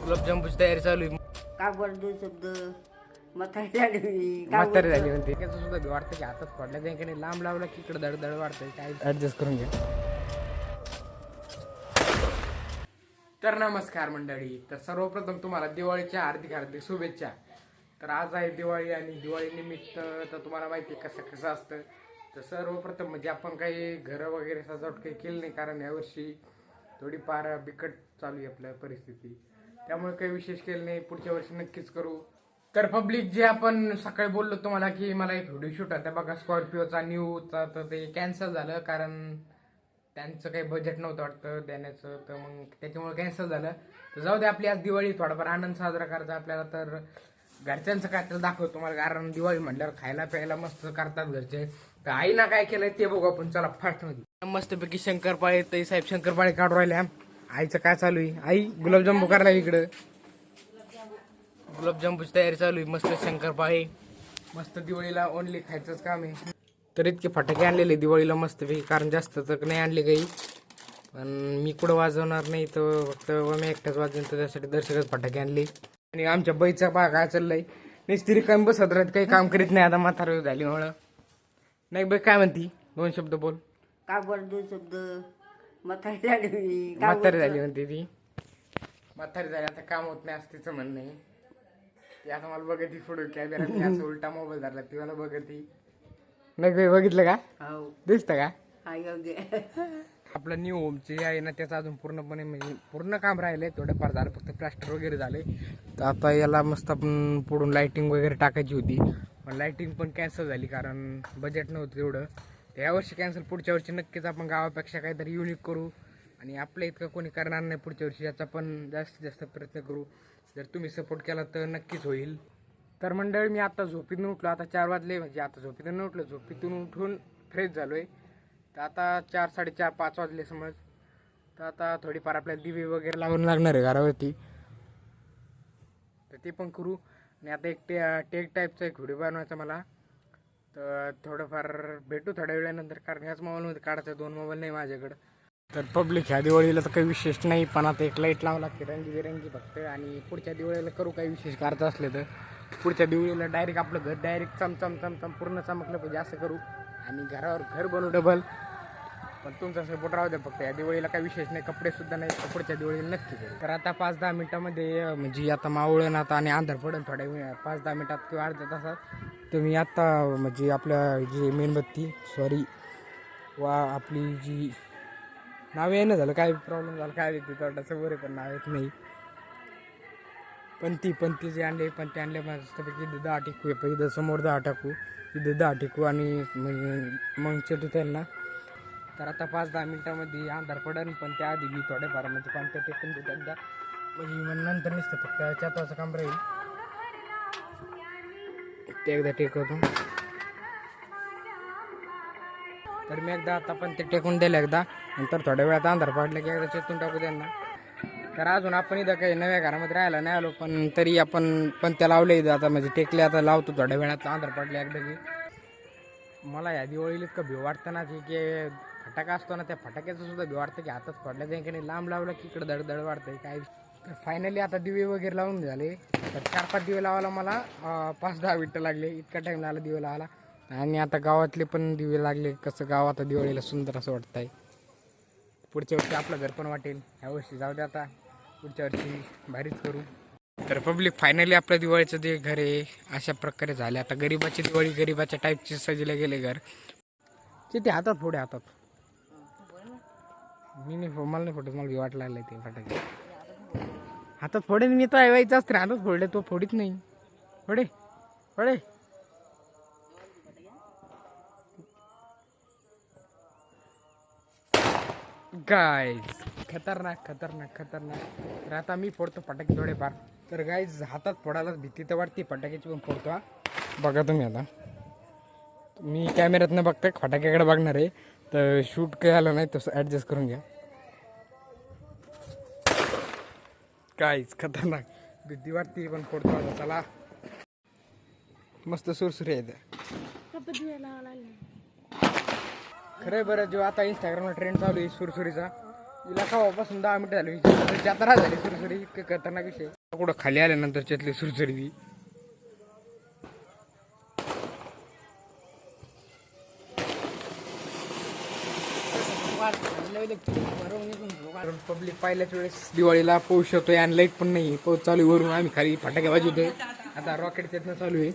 गुलाबजामुनची तयारी चालू आहे. का बरं शब्द म्हातारी झाली म्हातारी झाली म्हणते. त्याचं सुद्धा वाटतं की हातात पडल्या त्याने लांब लावला की इकडे धड धड वाढतंय. काय ऍडजस्ट करून घ्या. तर नमस्कार मंडळी. तर सर्वप्रथम तुम्हाला दिवाळीच्या हार्दिक हार्दिक शुभेच्छा. तर आज आहे दिवाळी आणि दिवाळी निमित्त तर तुम्हाला माहिती आहे कसं असतं. तर सर्वप्रथम म्हणजे आपण काही घरं वगैरे सजावट काही केली नाही, कारण यावर्षी थोडीफार बिकट चालू आहे आपल्या परिस्थिती, त्यामुळे काही विशेष केलं नाही. पुढच्या वर्षी नक्कीच करू. तर पब्लिक जे आपण सकाळी बोललो तुम्हाला की मला एक व्हिडिओ शूट होता बघा स्कॉर्पिओचा न्यूचा, तर ते कॅन्सल झालं कारण त्यांचं काही बजेट नव्हतं वाटतं देण्याचं, तर मग त्याच्यामुळे कॅन्सल झालं. तर जाऊ दे, आपली आज दिवाळी थोडाफार आनंद साजरा करायचा आपल्याला. तर घरच्यांचं काय तर दाखवतो तुम्हाला, कारण दिवाळी म्हटल्यावर खायला प्यायला मस्त करतात घरचे. तर आईना काय केलंय ते बघू आपण. चला फास्टमध्ये. मस्तपैकी शंकरपाळे, ताई साहेब शंकरपाळे काढून राहिले. आईचं काय चालू आहे? आई गुलाबजामुन करायला इकडं गुलाबजामुनची तयारी चालू आहे. मस्त शंकरपाळे, मस्त दिवाळीला ओनली खायचंच काम आहे. तर इतके फटाके आणलेले दिवाळीला मस्तपैकी, कारण जास्त तर नाही आणले काही, पण मी कुठं वाजवणार नाही, तर फक्त मी एकटाच वाजवेन, तर त्यासाठी दर्शकच फटाके आणले. आणि आमच्या बाईचा पहा काय चाललंय, निस्त्री कमी बसत राहत, काही काम करीत नाही आता म्हातारी झाल्यामुळं. नाही बाई काय म्हणती, दोन शब्द बोल. का बरं शब्द म्हातारी झाली म्हातारी झाली म्हणते ती. म्हातारी झाली आता काम होत नाही असं तिचं म्हणणं आहे. ती आता मला बघती पुढे कॅमेरा, असं उलटा मोबाईल धरला ती मला बघती. नाही बाई बघितलं का, हो दिसतं का हा आपलं न्यू होमचे आहे ना, त्याचं अजून पूर्णपणे म्हणजे पूर्ण काम राहिलंय. थोडंफार झालं, फक्त प्लास्टर वगैरे झाले. तर आता याला मस्त आपण पुढून लाइटिंग वगैरे टाकायची होती, पण लाइटिंग पण कॅन्सल झाली कारण बजेट नव्हतं तेवढं. यावर्षी कॅन्सल. पुढच्या वर्षी नक्कीच आपण गावापेक्षा काहीतरी युनिक करू, आणि आपल्या इतकं कोणी करणार नाही पुढच्या वर्षी, याचा पण जास्तीत जास्त प्रयत्न करू. जर तुम्ही सपोर्ट केला तर नक्कीच होईल. तर मंडळी मी आता झोपीतून उठलो, आता 4 वाजले, म्हणजे आता झोपीतून उठलो, झोपीतून उठून फ्रेश झालोय. तर आता 4, 4:30, 5 वाजले समज. तर आता थोडीफार आपल्याला दिवे वगैरे लावून लागणार आहे घरावरती, तर ते पण करू. आणि आता एक टेक टाईपचा एक व्हिडिओ बनवायचा मला, तर थोडंफार भेटू थोड्या वेळानंतर, कारण ह्याच मोबाईलमध्ये काढायचं, 2 मोबाईल नाही माझ्याकडं. तर पब्लिक ह्या दिवाळीला तर काही विशेष नाही, पण आता एक लाईट लावं लागते रंगीबेरंगी फक्त. आणि पुढच्या दिवाळीला करू काही विशेष करायचं असले तर पुढच्या दिवाळीला डायरेक्ट आपलं घर डायरेक्ट चमचम पूर्ण चमकलं पाहिजे असं करू, आणि घरावर घर बनवू डबल. पण तुमचा सपोर्ट राहू द्या फक्त. या दिवाळीला काही विशेष नाही, कपडे सुद्धा नाही, तर पुढच्या दिवाळीला नक्की करू. तर आता 5-10 मिनिटामध्ये म्हणजे आता मावळण आता आणि अंधार पडून थोड्या वेळ 5-10 मिनिटात किंवा अर्ध्या तासात. तर मी आत्ता म्हणजे आपल्या जी मेणबत्ती वा आपली जी नाव येणं झालं, काय प्रॉब्लेम झाला काय येते तोंडाचं बरे, पण नाव येत नाही. पण ती जे आणले, पण ते आणले मस्तपैकी 10 टिकू, इथं समोर 10 टाकू, इथं 10 टिकू, आणि मग चटू त्यांना. तर आता 5-10 मिनिटामध्ये अंधार पडेल, पण त्याआधी मी थोडेफार म्हणजे कोणत्या टेकून देत एकदा, म्हणजे मग नंतर नसतं फक्त चातवाचं काम राहील, ते एकदा टेकवतो. तर मी एकदा आता पण ते टेकून दिलं एकदा, नंतर थोड्या वेळात अंधार पडलं की एकदा चेतून टाकू त्यांना. तर अजून आपण इथं काही नव्या घरामध्ये राहायला नाही आलो, पण तरी आपण पण त्या लावले इथं आता, म्हणजे टेकले आता लावतो थोड्या वेळात अंधार पडले एकदा की. मला या दिवाळीला इतकं भीव वाटतं ना की फटाका असतो ना, त्या फटाक्याचं सुद्धा भीव वाटतं की हातात पडल्या त्याने लांब लावलं की इकडं धड धड वाढतंय काय. तर फायनली आता दिवे वगैरे लावून झाले. तर 4-5 दिवे लावायला मला 5-10 मिनिटं लागले, इतका टाईम लागला दिवे लावायला. आणि आता गावातले पण दिवे लागले. कसं गाव आता दिवाळीला सुंदर असं वाटतं आहे. पुढच्या वर्षी आपलं घर पण वाटेल. ह्या वर्षी जाऊ दे, आता पुढच्या वर्षी भारीच करू. तर पब्लिक फायनली आपल्या दिवाळीचं जे घर आहे अशा प्रकारे झाले. आता गरीबाची दिवाळी गरीबाच्या टाईपची सजले गेले घर. ते हातात पुढे हातात मी नाही, मला नाही फोडत, मला वाट लागलं ते फटाके हातात फोडे. मी तर ऐवायचं असतं हातात फोडले, तो फोडीत नाही. फोडे फोडे गाईज, खतरनाक खतरनाक खतरनाक. तर आता मी फोडतो फटाके थोडेफार. तर गाईज हातात फोडायला भीती तर वाटते, फटाक्याची पण फोडतो हा. बघा तुम्ही आता, मी कॅमेऱ्यात न बघता फटाक्याकडे बघणार आहे, तर शूट काही आलं नाही तसं ॲडजस्ट करून घ्या. काहीच खतरनाक भीती वाटते, पण फोडतो आता. चला मस्त सुरसुरी आहे खरंय. बरं जो आता इंस्टाग्रामला ट्रेंड चालू आहे सुरसुरीचा, हिला खावापासून 10 मिनिटं झाली त्याची आता राह झाली सुरसुरी. इतकं खतरनाक विषय. कुठं खाली आल्यानंतर त्यातली सुरसुरी ती पब्लिक पाहिल्याच वेळेस दिवाळीला पाऊस येतोय आणि लाईट पण नाही. पाऊस चालू आहे वरून. आम्ही खाली फटाके वाजवतोय. आता रॉकेट त्यातनं चालू आहे.